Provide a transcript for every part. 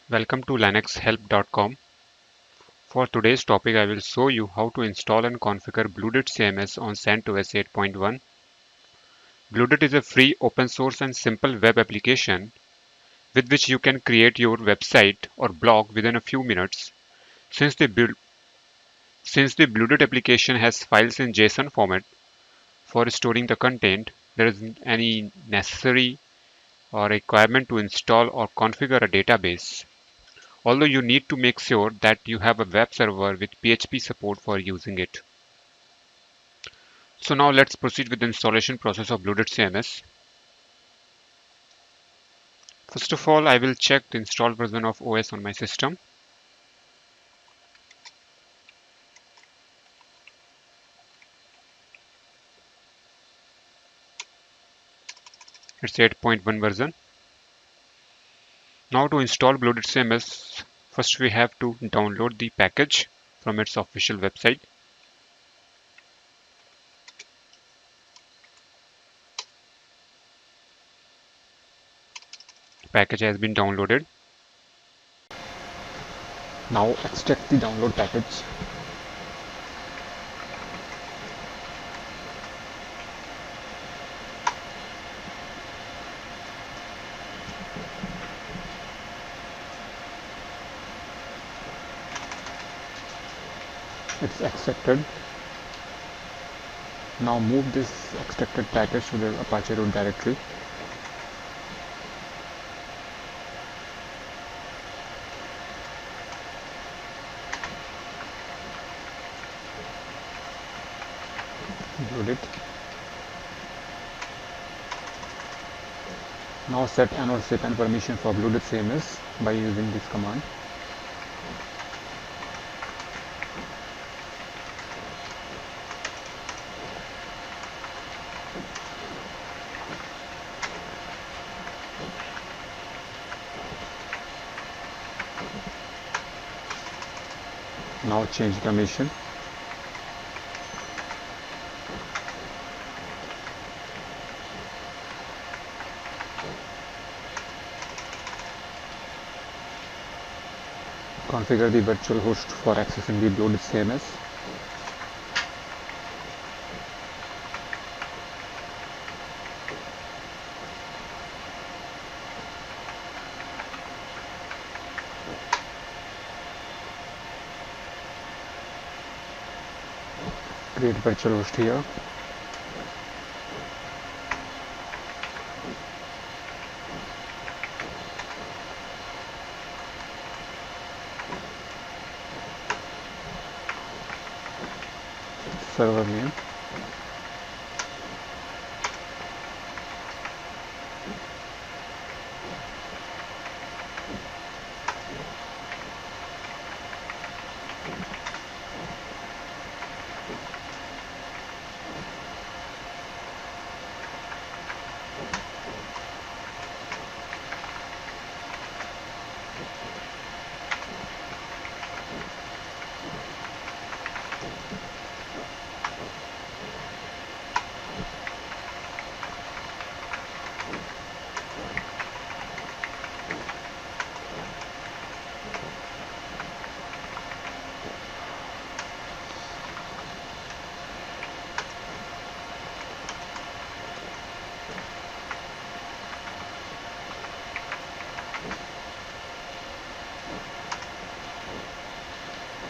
Welcome to linuxhelp.com. For today's topic, I will show you how to install and configure Bludit CMS on CentOS 8.1. Bludit is a free, open source and simple web application with which you can create your website or blog within a few minutes. Since the, since the Bludit application has files in JSON format for storing the content, there isn't any necessary or requirement to install or configure a database. Although you need to make sure that you have a web server with PHP support for using it. So now let's proceed with the installation process of Bludit CMS. First of all, I will check the installed version of OS on my system. It's 8.1 version. Now to install Bludit CMS, first we have to download the package from its official website. Package has been downloaded. Now extract the download package. It's extracted. Now move this extracted package to the Apache root directory. Load it. Now set anode cpan permission for Bludit CMS by using this command. Now change permission. Configure the virtual host for accessing the Bludit CMS. Create virtual host here. Server name.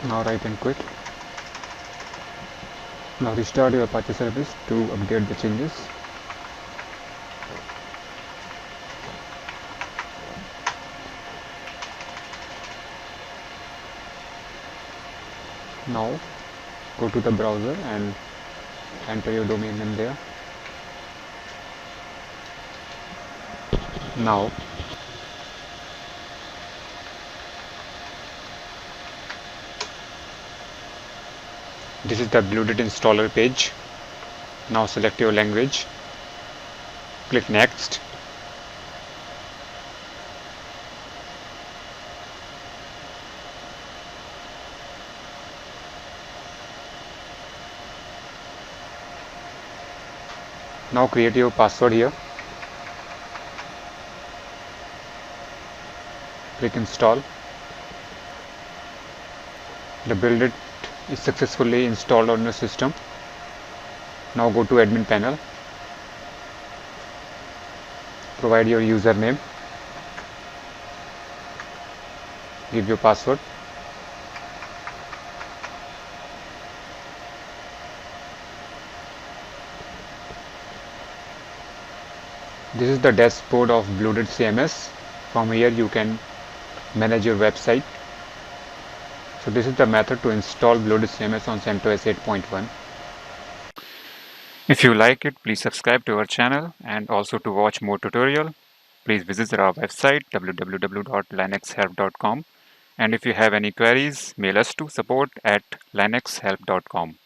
Now write and quit. Now restart your Apache service to update the changes. Now go to the browser and enter your domain name there. Now this is the Bludit installer page. Now select your language. Click next. Now create your password here. Click install. The Bludit is successfully installed on your system. Now go to admin panel. Provide your username. Give your password. This is the dashboard of Bludit CMS. From here you can manage your website. So this is the method to install Bludit CMS on CentOS 8.1. If you like it, please subscribe to our channel, and also to watch more tutorial, please visit our website www.linuxhelp.com, and if you have any queries, mail us to support@linuxhelp.com.